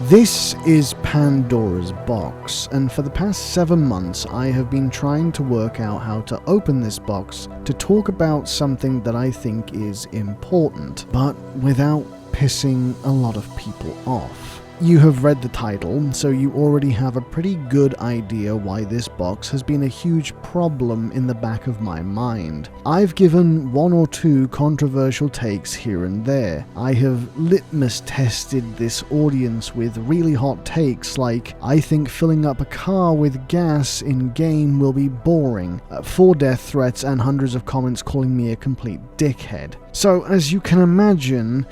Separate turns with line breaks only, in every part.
This is Pandora's box, and for the past 7 months I have been trying to work out how to open this box to talk about something that I think is important, but without pissing a lot of people off. You have read the title, so you already have a pretty good idea why this box has been a huge problem in the back of my mind. I've given 1 or 2 controversial takes here and there. I have litmus tested this audience with really hot takes like, I think filling up a car with gas in-game will be boring, 4 death threats and hundreds of comments calling me a complete dickhead. So as you can imagine,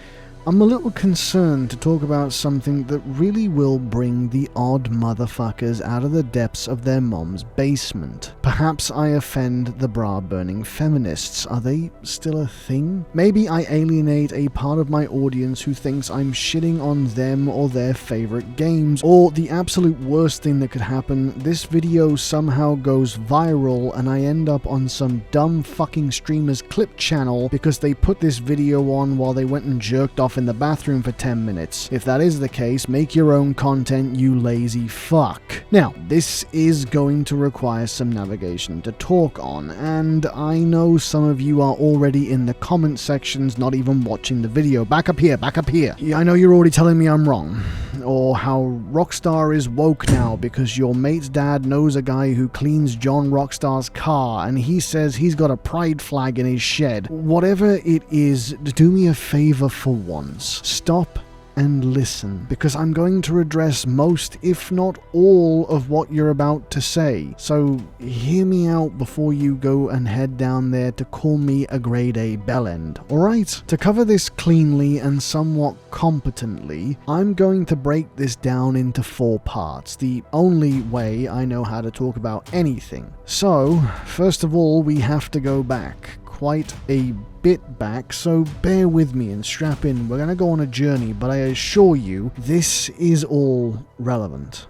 I'm a little concerned to talk about something that really will bring the odd motherfuckers out of the depths of their mom's basement. Perhaps I offend the bra-burning feminists. Are they still a thing? Maybe I alienate a part of my audience who thinks I'm shitting on them or their favorite games. Or the absolute worst thing that could happen, this video somehow goes viral and I end up on some dumb fucking streamer's clip channel because they put this video on while they went and jerked off in the bathroom for 10 minutes. If that is the case, make your own content, you lazy fuck. Now, this is going to require some navigation to talk on, and I know some of you are already in the comment sections not even watching the video. Back up here, back up here. I know you're already telling me I'm wrong. Or how Rockstar is woke now because your mate's dad knows a guy who cleans John Rockstar's car and he says he's got a pride flag in his shed. Whatever it is, do me a favor for once. Stop and listen, because I'm going to address most, if not all, of what you're about to say. So hear me out before you go and head down there to call me a grade A bellend, alright? To cover this cleanly and somewhat competently, I'm going to break this down into 4 parts, the only way I know how to talk about anything. So, first of all, we have to go back. Quite a bit back, so bear with me and strap in. We're gonna go on a journey, but I assure you, this is all relevant.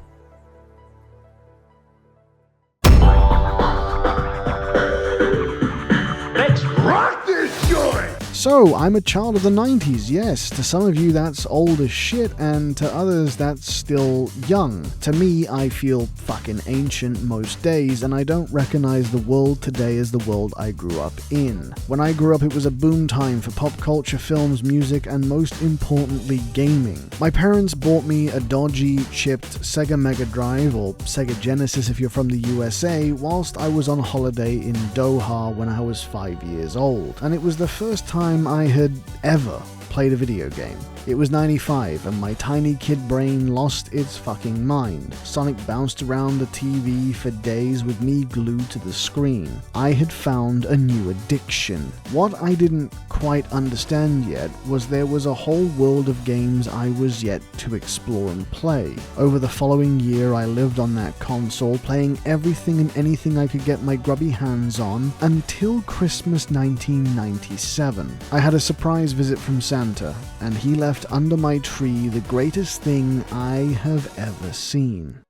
Let's rock this joint!
So, I'm a child of the 90s, yes. To some of you that's old as shit, and to others that's still young. To me, I feel fucking ancient most days, and I don't recognize the world today as the world I grew up in. When I grew up, it was a boom time for pop culture, films, music, and most importantly, gaming. My parents bought me a dodgy, chipped Sega Mega Drive, or Sega Genesis if you're from the USA, whilst I was on holiday in Doha when I was 5 years old. And it was the first time I had ever played a video game. It was 95 and my tiny kid brain lost its fucking mind. Sonic bounced around the TV for days with me glued to the screen. I had found a new addiction. What I didn't quite understand yet was there was a whole world of games I was yet to explore and play. Over the following year I lived on that console, playing everything and anything I could get my grubby hands on until Christmas 1997. I had a surprise visit from Santa, and he left under my tree the greatest thing I have ever seen.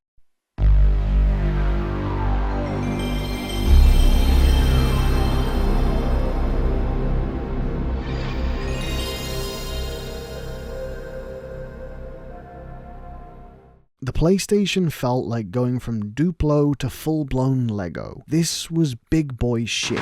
The PlayStation felt like going from Duplo to full-blown Lego. This was big boy shit.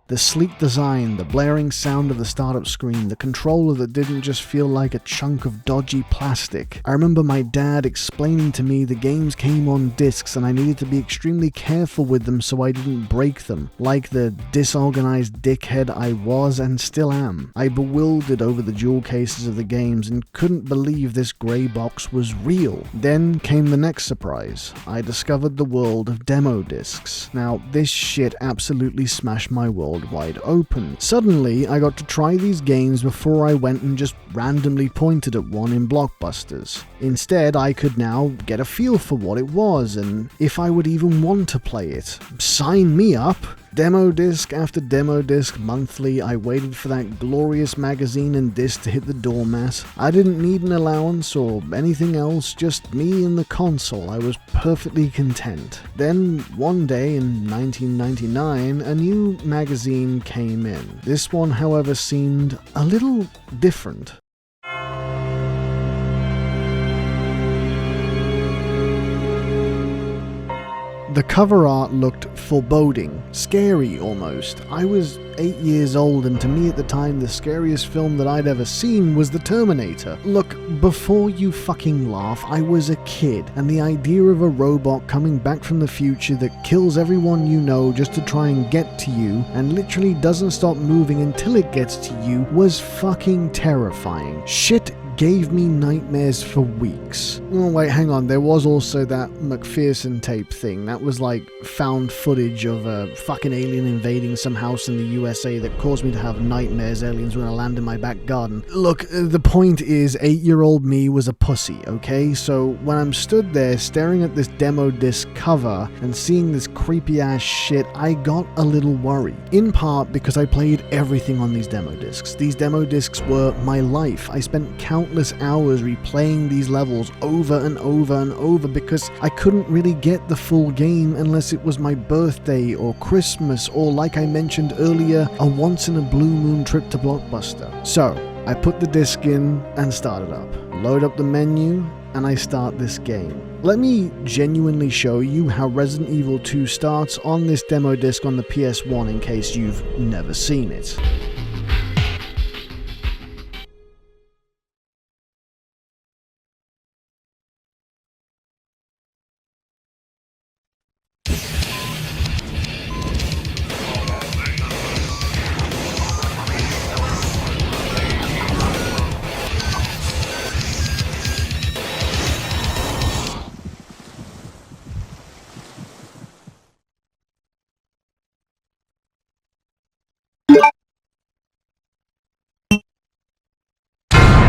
The sleek design, the blaring sound of the startup screen, the controller that didn't just feel like a chunk of dodgy plastic. I remember my dad explaining to me the games came on discs and I needed to be extremely careful with them so I didn't break them. Like the disorganized dickhead I was and still am. I bewildered over the jewel cases of the games and couldn't believe this grey box was real. Then came the next surprise. I discovered the world of demo discs. Now, this shit absolutely smashed my world wide open. Suddenly, I got to try these games before I went and just randomly pointed at one in Blockbusters. Instead, I could now get a feel for what it was and if I would even want to play it. Sign me up! Demo disc after demo disc monthly, I waited for that glorious magazine and disc to hit the doormat. I didn't need an allowance or anything else, just me and the console. I was perfectly content. Then, one day in 1999, a new magazine came in. This one, however, seemed a little different. The cover art looked foreboding, scary almost. I was 8 years old, and to me at the time the scariest film that I'd ever seen was The Terminator. Look, before you fucking laugh, I was a kid, and the idea of a robot coming back from the future that kills everyone you know just to try and get to you, and literally doesn't stop moving until it gets to you, was fucking terrifying. Shit gave me nightmares for weeks. Oh wait, hang on, there was also that McPherson tape thing. That was like found footage of a fucking alien invading some house in the USA that caused me to have nightmares aliens were gonna land in my back garden. Look, the point is, 8-year-old me was a pussy, okay? So when I'm stood there staring at this demo disc cover and seeing this creepy ass shit, I got a little worried. In part because I played everything on these demo discs. These demo discs were my life. I spent countless hours replaying these levels over and over and over because I couldn't really get the full game unless it was my birthday or Christmas or, like I mentioned earlier, a once-in-a-blue-moon trip to Blockbuster. So, I put the disc in and started up. Load up the menu, and I start this game. Let me genuinely show you how Resident Evil 2 starts on this demo disc on the PS1 in case you've never seen it.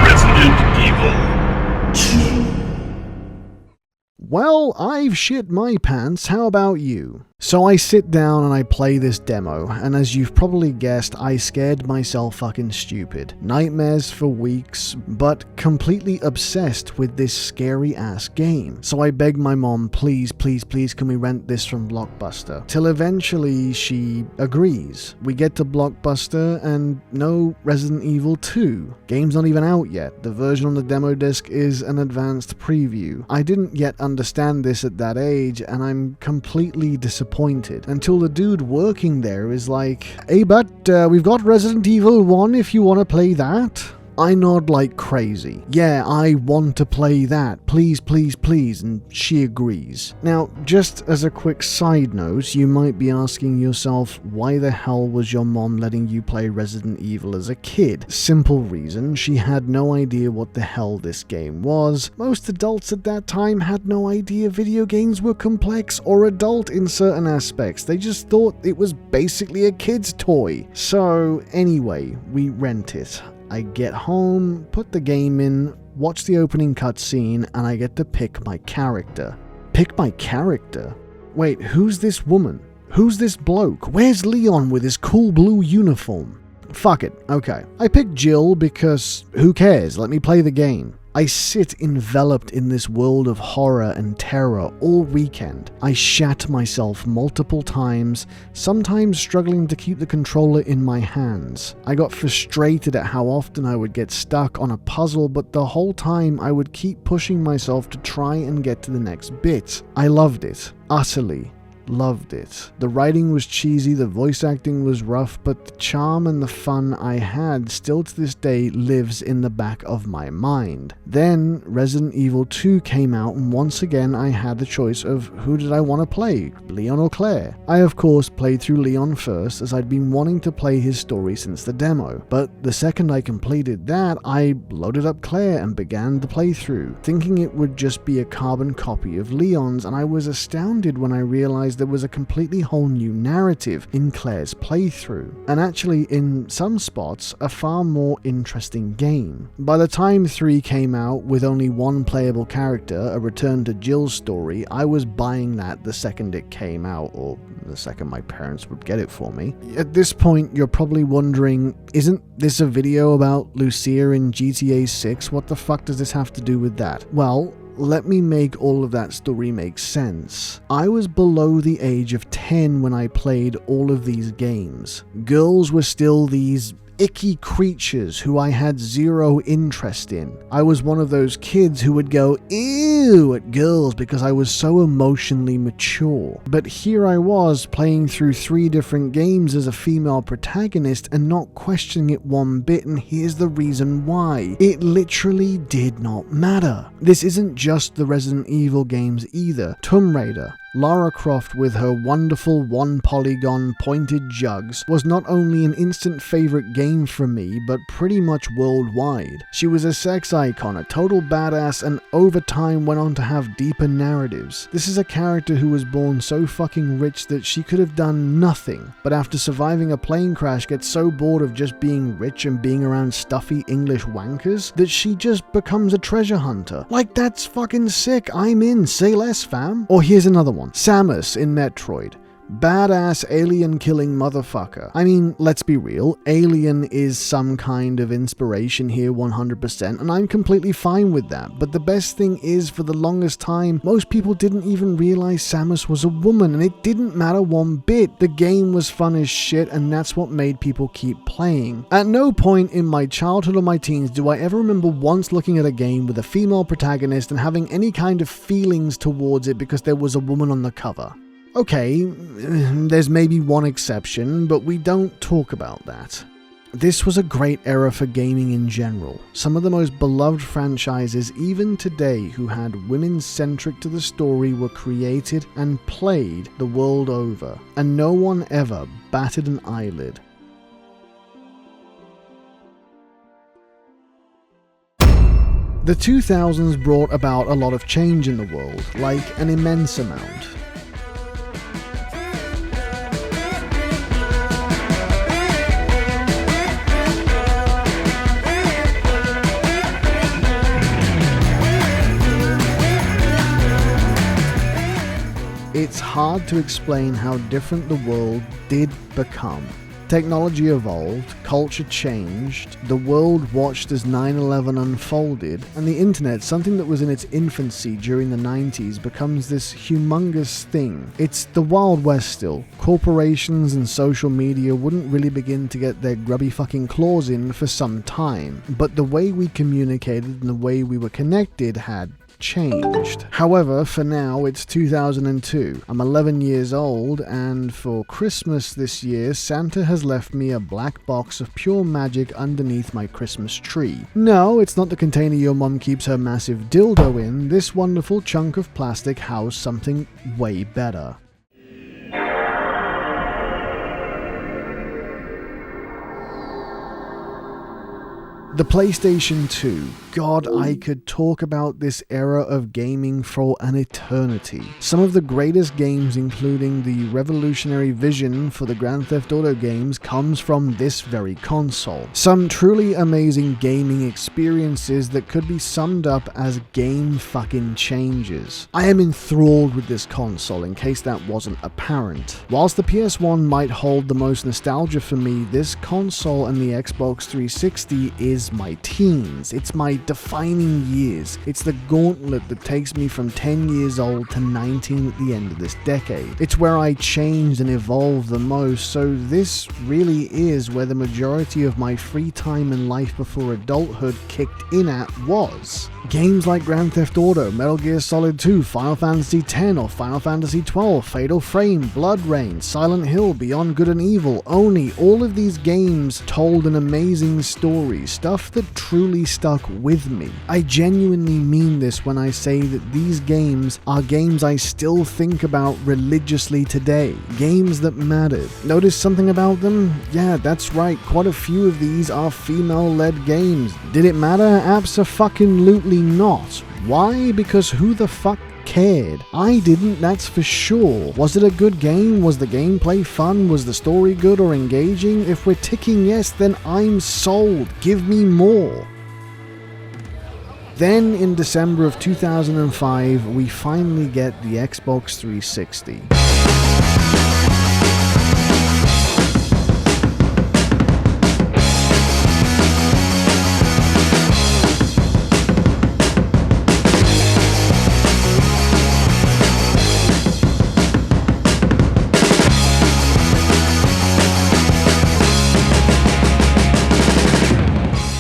Resident Evil 2.
Well, I've shit my pants, how about you? So I sit down and I play this demo, and as you've probably guessed, I scared myself fucking stupid. Nightmares for weeks, but completely obsessed with this scary ass game. So I begged my mom, please, please, please, can we rent this from Blockbuster? Till eventually she agrees. We get to Blockbuster and no Resident Evil 2. Game's not even out yet. The version on the demo disc is an advanced preview. I didn't yet understand this at that age, and I'm completely disappointed until the dude working there is like, hey, but we've got Resident Evil 1 if you want to play that. I nod like crazy. Yeah, I want to play that. Please, please, please. And she agrees. Now, just as a quick side note, you might be asking yourself, why the hell was your mom letting you play Resident Evil as a kid? Simple reason, she had no idea what the hell this game was. Most adults at that time had no idea video games were complex or adult in certain aspects. They just thought it was basically a kid's toy. So, anyway, we rent it. I get home, put the game in, watch the opening cutscene, and I get to pick my character. Pick my character? Wait, who's this woman? Who's this bloke? Where's Leon with his cool blue uniform? Fuck it, okay. I picked Jill because who cares? Let me play the game. I sit enveloped in this world of horror and terror all weekend. I shat myself multiple times, sometimes struggling to keep the controller in my hands. I got frustrated at how often I would get stuck on a puzzle, but the whole time I would keep pushing myself to try and get to the next bit. I loved it, utterly. Loved it. The writing was cheesy, the voice acting was rough, but the charm and the fun I had still to this day lives in the back of my mind. Then Resident Evil 2 came out, and once again I had the choice of who did I want to play, Leon or Claire. I of course played through Leon first, as I'd been wanting to play his story since the demo, but the second I completed that, I loaded up Claire and began the playthrough, thinking it would just be a carbon copy of Leon's, and I was astounded when I realized realized there was a completely whole new narrative in Claire's playthrough, and actually in some spots a far more interesting game. By the time 3 came out with only one playable character, a return to Jill's story, I was buying that the second it came out, or the second my parents would get it for me. At this point you're probably wondering, isn't this a video about Lucia in GTA 6? What the fuck does this have to do with that? Well, let me make all of that story make sense. I was below the age of 10 when I played all of these games. Girls were still these icky creatures who I had zero interest in. I was one of those kids who would go ew at girls because I was so emotionally mature. But here I was playing through 3 different games as a female protagonist and not questioning it one bit, and here's the reason why. It literally did not matter. This isn't just the Resident Evil games either. Tomb Raider, Lara Croft with her wonderful one-polygon pointed jugs was not only an instant favorite game for me, but pretty much worldwide. She was a sex icon, a total badass, and over time went on to have deeper narratives. This is a character who was born so fucking rich that she could have done nothing, but after surviving a plane crash gets so bored of just being rich and being around stuffy English wankers that she just becomes a treasure hunter. Like, that's fucking sick. I'm in. Say less, fam. Or here's another one. Samus in Metroid. Badass alien killing motherfucker. I mean, let's be real, Alien is some kind of inspiration here 100%, and I'm completely fine with that. But the best thing is, for the longest time, most people didn't even realize Samus was a woman, and it didn't matter one bit. The game was fun as shit, and that's what made people keep playing. At no point in my childhood or my teens do I ever remember once looking at a game with a female protagonist and having any kind of feelings towards it because there was a woman on the cover. Okay, there's maybe one exception, but we don't talk about that. This was a great era for gaming in general. Some of the most beloved franchises even today who had women centric to the story were created and played the world over, and no one ever batted an eyelid. The 2000s brought about a lot of change in the world, like an immense amount. It's hard to explain how different the world did become. Technology evolved, culture changed, the world watched as 9/11 unfolded, and the internet, something that was in its infancy during the 90s, becomes this humongous thing. It's the Wild West still. Corporations and social media wouldn't really begin to get their grubby fucking claws in for some time, but the way we communicated and the way we were connected had changed. However, for now, it's 2002. I'm 11 years old, and for Christmas this year, Santa has left me a black box of pure magic underneath my Christmas tree. No, it's not the container your mom keeps her massive dildo in. This wonderful chunk of plastic housed something way better. The PlayStation 2. God, I could talk about this era of gaming for an eternity. Some of the greatest games, including the revolutionary vision for the Grand Theft Auto games, comes from this very console. Some truly amazing gaming experiences that could be summed up as game fucking changers. I am enthralled with this console, in case that wasn't apparent. Whilst the PS1 might hold the most nostalgia for me, this console and the Xbox 360 is my teens. It's my defining years. It's the gauntlet that takes me from 10 years old to 19 at the end of this decade. It's where I changed and evolved the most, so this really is where the majority of my free time and life before adulthood kicked in at was. Games like Grand Theft Auto, Metal Gear Solid 2, Final Fantasy X or Final Fantasy XII, Fatal Frame, Blood Rain, Silent Hill, Beyond Good and Evil, Oni, all of these games told an amazing story, stuff that truly stuck with me. I genuinely mean this when I say that these games are games I still think about religiously today, games that mattered. Notice something about them? Yeah, that's right, quite a few of these are female-led games. Did it matter? Abso-fucking-lutely not. Why? Because who the fuck cared. I didn't, that's for sure. Was it a good game? Was the gameplay fun? Was the story good or engaging? If we're ticking yes, then I'm sold. Give me more. Then in December of 2005, we finally get the Xbox 360.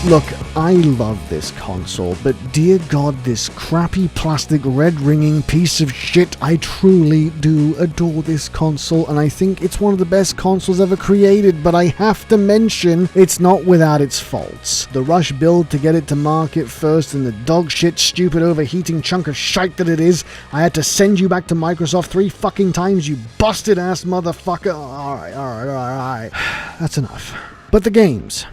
Look, I love this console, but dear God, this crappy plastic red ringing piece of shit, I truly do adore this console, and I think it's one of the best consoles ever created, but I have to mention, it's not without its faults. The rush build to get it to market first, and the dog shit, stupid, overheating chunk of shite that it is. I had to send you back to Microsoft 3 fucking times, you busted ass motherfucker. Alright. That's enough. But the games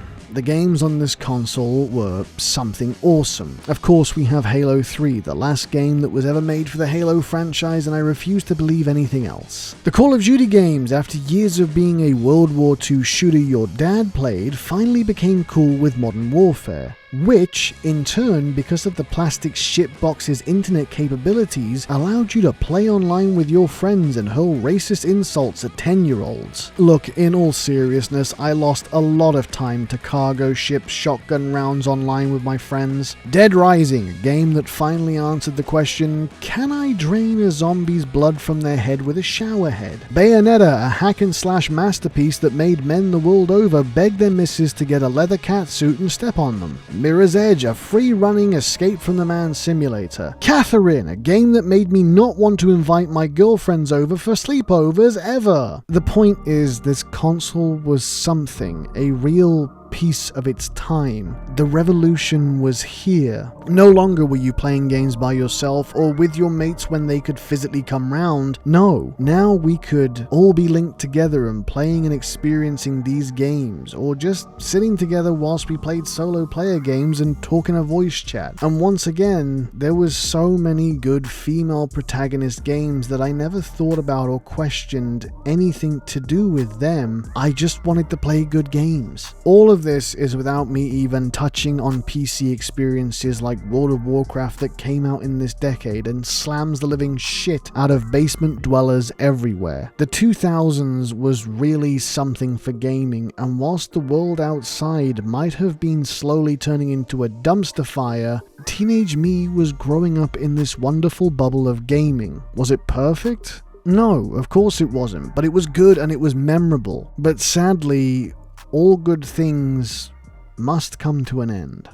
on this console were something awesome. Of course, we have Halo 3, the last game that was ever made for the Halo franchise, and I refuse to believe anything else. The Call of Duty games, after years of being a World War II shooter your dad played, finally became cool with Modern Warfare. Which, in turn, because of the plastic shitbox's internet capabilities, allowed you to play online with your friends and hurl racist insults at 10-year-olds. Look, in all seriousness, I lost a lot of time to cargo ship shotgun rounds online with my friends. Dead Rising, a game that finally answered the question, can I drain a zombie's blood from their head with a shower head? Bayonetta, a hack-and-slash masterpiece that made men the world over beg their missus to get a leather catsuit and step on them. Mirror's Edge, a free-running escape from the man simulator. Catherine, a game that made me not want to invite my girlfriends over for sleepovers ever. The point is, this console was something, a real piece of its time. The revolution was here. No longer were you playing games by yourself or with your mates when they could physically come round. No, now we could all be linked together and playing and experiencing these games, or just sitting together whilst we played solo player games and talking a voice chat. And once again, there was so many good female protagonist games that I never thought about or questioned anything to do with them. I just wanted to play good games. All of this is without me even touching on PC experiences like World of Warcraft that came out in this decade and slams the living shit out of basement dwellers everywhere. The 2000s was really something for gaming, and whilst the world outside might have been slowly turning into a dumpster fire, teenage me was growing up in this wonderful bubble of gaming. Was it perfect? No, of course it wasn't, but it was good and it was memorable. But sadly, all good things must come to an end.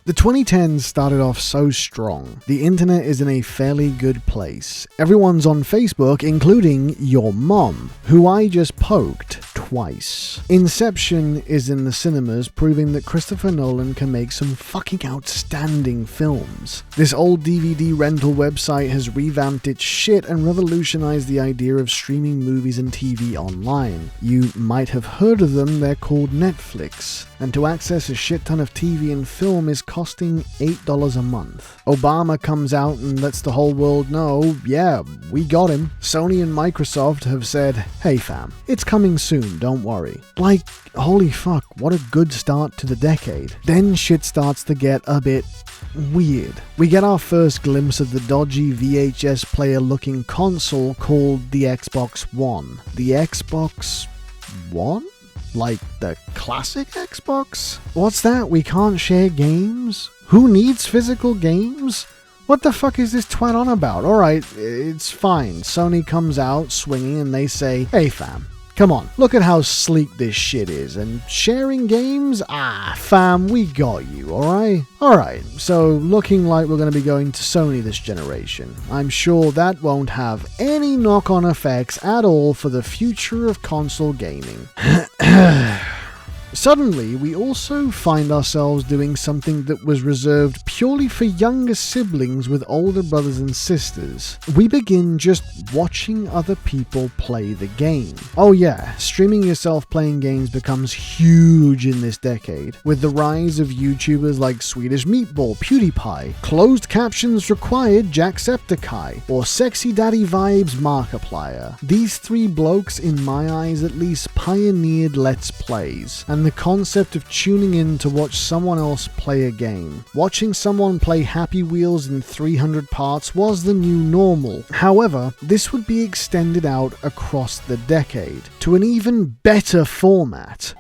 The 2010s started off so strong. The internet is in a fairly good place. Everyone's on Facebook, including your mom, who I just poked twice. Inception is in the cinemas, proving that Christopher Nolan can make some fucking outstanding films. This old DVD rental website has revamped its shit and revolutionized the idea of streaming movies and TV online. You might have heard of them, they're called Netflix. And to access a shit ton of TV and film is costing $8 a month. Obama comes out and lets the whole world know, yeah, we got him. Sony and Microsoft have said, hey fam, it's coming soon, don't worry. Like, holy fuck, what a good start to the decade. Then shit starts to get a bit weird. We get our first glimpse of the dodgy VHS player looking console called the Xbox One. The Xbox One? Like the classic Xbox? What's that? We can't share games? Who needs physical games? What the fuck is this twat on about? Alright, it's fine. Sony comes out swinging and they say, hey fam, come on, look at how sleek this shit is, and sharing games? Ah, fam, we got you, alright? Alright, so looking like we're going to be going to Sony this generation. I'm sure that won't have any knock-on effects at all for the future of console gaming. Suddenly, we also find ourselves doing something that was reserved purely for younger siblings with older brothers and sisters. We begin just watching other people play the game. Oh yeah, streaming yourself playing games becomes huge in this decade, with the rise of YouTubers like Swedish Meatball, PewDiePie, Closed Captions Required Jacksepticeye, or Sexy Daddy Vibes Markiplier. These three blokes, in my eyes at least, pioneered Let's Plays, and the concept of tuning in to watch someone else play a game. Watching someone play Happy Wheels in 300 parts was the new normal. However, this would be extended out across the decade to an even better format.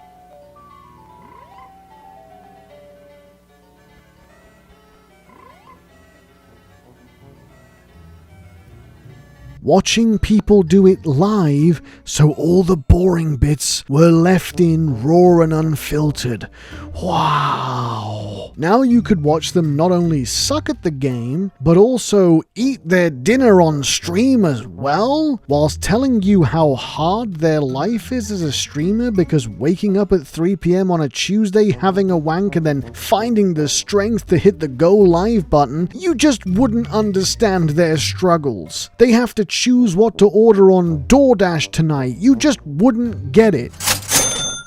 Watching people do it live, so all the boring bits were left in raw and unfiltered. Wow! Now you could watch them not only suck at the game, but also eat their dinner on stream as well, whilst telling you how hard their life is as a streamer, because waking up at 3 PM on a Tuesday, having a wank, and then finding the strength to hit the go live button, you just wouldn't understand their struggles. They have to choose what to order on DoorDash tonight. You just wouldn't get it.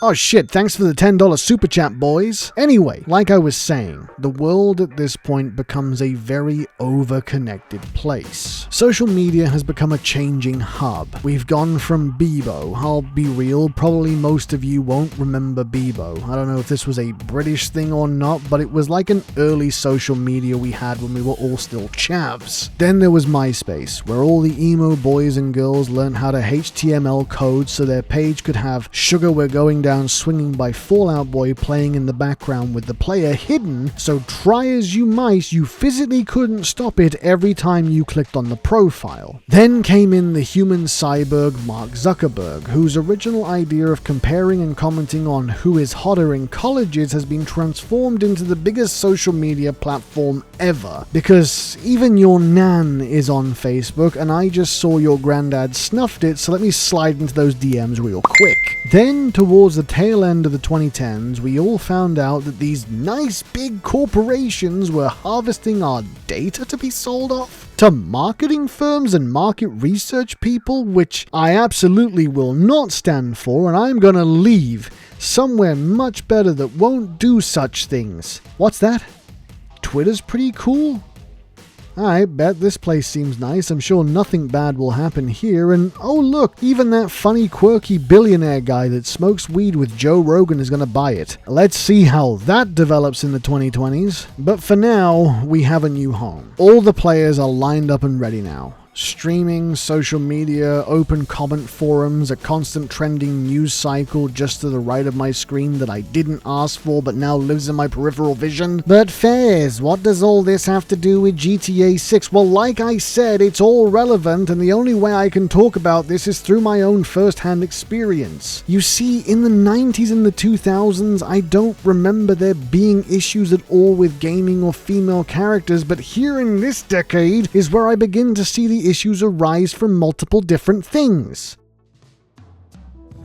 Oh shit, thanks for the $10 super chat, boys. Anyway, like I was saying, the world at this point becomes a very over-connected place. Social media has become a changing hub. We've gone from Bebo. I'll be real, probably most of you won't remember Bebo. I don't know if this was a British thing or not, but it was like an early social media we had when we were all still chavs. Then there was MySpace, where all the emo boys and girls learned how to HTML code so their page could have "Sugar, We're Going Down Swinging" by Fall Out Boy playing in the background with the player hidden, so try as you might, you physically couldn't stop it every time you clicked on the profile. Then came in the human cyborg Mark Zuckerberg, whose original idea of comparing and commenting on who is hotter in colleges has been transformed into the biggest social media platform ever, because even your nan is on Facebook, and I just saw your granddad snuffed it, so let me slide into those DMs real quick. Then, towards the tail end of the 2010s, we all found out that these nice big corporations were harvesting our data to be sold off to marketing firms and market research people, which I absolutely will not stand for, and I'm gonna leave somewhere much better that won't do such things. What's that? Twitter's pretty cool? I bet this place seems nice. I'm sure nothing bad will happen here. And oh look, even that funny quirky billionaire guy that smokes weed with Joe Rogan is gonna buy it. Let's see how that develops in the 2020s. But for now, we have a new home. All the players are lined up and ready now. Streaming, social media, open comment forums, a constant trending news cycle just to the right of my screen that I didn't ask for but now lives in my peripheral vision. But Fairs, what does all this have to do with GTA 6? Well, like I said, it's all relevant, and the only way I can talk about this is through my own first-hand experience. You see, in the 90s and the 2000s, I don't remember there being issues at all with gaming or female characters, but here in this decade is where I begin to see the issues arise from multiple different things.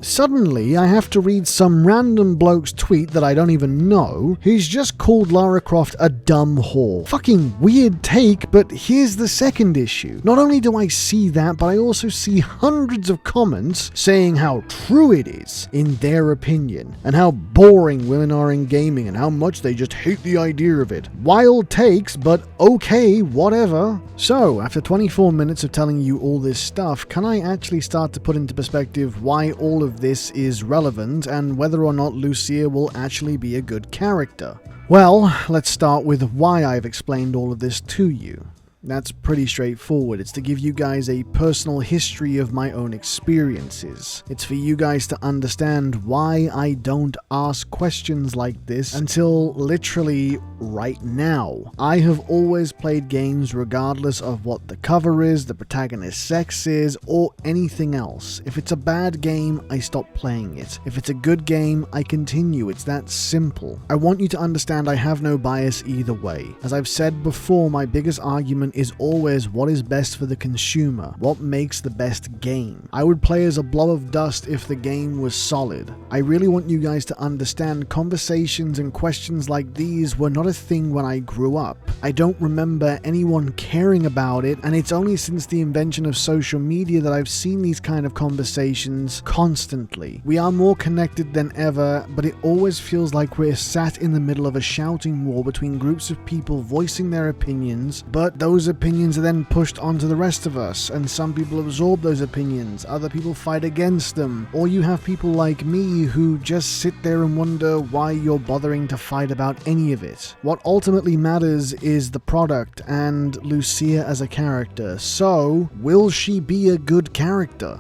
Suddenly, I have to read some random bloke's tweet that I don't even know. He's just called Lara Croft a dumb whore. Fucking weird take, but here's the second issue. Not only do I see that, but I also see hundreds of comments saying how true it is, in their opinion, and how boring women are in gaming, and how much they just hate the idea of it. Wild takes, but okay, whatever. So, after 24 minutes of telling you all this stuff, can I actually start to put into perspective why all of this is relevant and whether or not Lucia will actually be a good character? Well, let's start with why I've explained all of this to you. That's pretty straightforward. It's to give you guys a personal history of my own experiences. It's for you guys to understand why I don't ask questions like this until literally right now. I have always played games regardless of what the cover is, the protagonist's sex is, or anything else. If it's a bad game, I stop playing it. If it's a good game, I continue. It's that simple. I want you to understand I have no bias either way. As I've said before, my biggest argument argument is always what is best for the consumer, what makes the best game. I would play as a blob of dust if the game was solid. I really want you guys to understand conversations and questions like these were not a thing when I grew up. I don't remember anyone caring about it, and it's only since the invention of social media that I've seen these kind of conversations constantly. We are more connected than ever, but it always feels like we're sat in the middle of a shouting war between groups of people voicing their opinions, but those opinions are then pushed onto the rest of us, and some people absorb those opinions, other people fight against them, or you have people like me who just sit there and wonder why you're bothering to fight about any of it. What ultimately matters is the product and Lucia as a character. So, will she be a good character?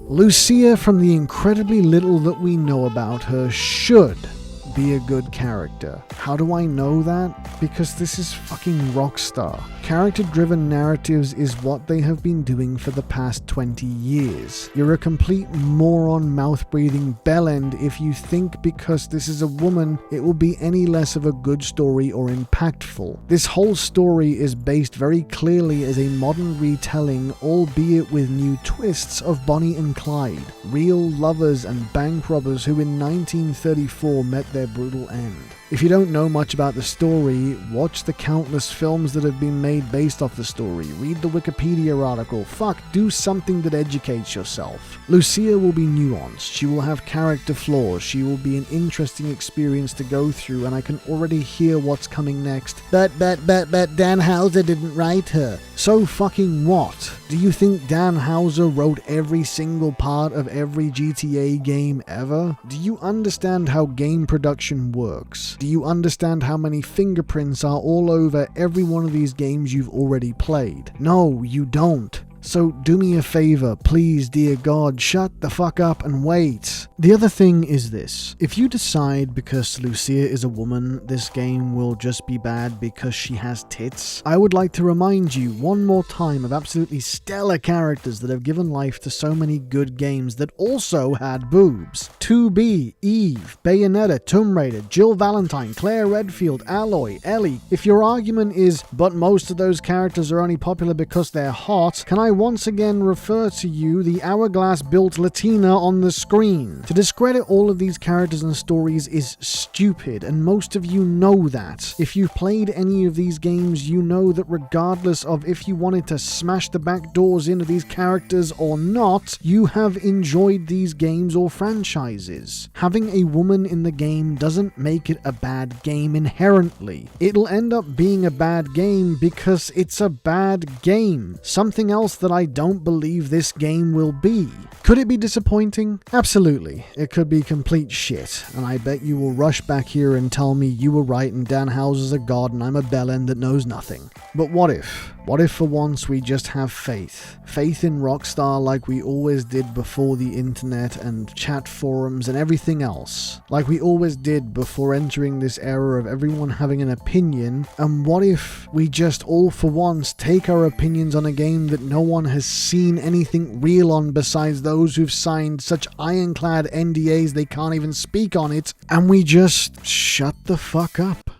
Lucia, from the incredibly little that we know about her, should be a good character. How do I know that? Because this is fucking Rockstar. Character-driven narratives is what they have been doing for the past 20 years. You're a complete moron, mouth-breathing bellend if you think because this is a woman, it will be any less of a good story or impactful. This whole story is based very clearly as a modern retelling, albeit with new twists, of Bonnie and Clyde, real lovers and bank robbers who in 1934 met their brutal end. If you don't know much about the story, watch the countless films that have been made based off the story, read the Wikipedia article, do something that educates yourself. Lucia will be nuanced, she will have character flaws, she will be an interesting experience to go through, and I can already hear what's coming next. But Dan Houser didn't write her. So fucking what? Do you think Dan Houser wrote every single part of every GTA game ever? Do you understand how game production works? Do you understand how many fingerprints are all over every one of these games you've already played? No, you don't. So do me a favor, please, dear God, shut the fuck up and wait. The other thing is this. If you decide because Lucia is a woman, this game will just be bad because she has tits, I would like to remind you one more time of absolutely stellar characters that have given life to so many good games that also had boobs. 2B, Eve, Bayonetta, Tomb Raider, Jill Valentine, Claire Redfield, Aloy, Ellie. If your argument is, but most of those characters are only popular because they're hot, can I once again refer to you the hourglass-built Latina on the screen? To discredit all of these characters and stories is stupid, and most of you know that. If you've played any of these games, you know that regardless of if you wanted to smash the back doors into these characters or not, you have enjoyed these games or franchises. Having a woman in the game doesn't make it a bad game inherently. It'll end up being a bad game because it's a bad game. Something else that I don't believe this game will be. Could it be disappointing? Absolutely. It could be complete shit, and I bet you will rush back here and tell me you were right and Dan Houser's a god and I'm a bellend that knows nothing. But what if? What if for once we just have faith? Faith in Rockstar like we always did before the internet and chat forums and everything else. Like we always did before entering this era of everyone having an opinion. And what if we just all for once take our opinions on a game that no one has seen anything real on besides those who've signed such ironclad NDAs they can't even speak on it, and we just shut the fuck up?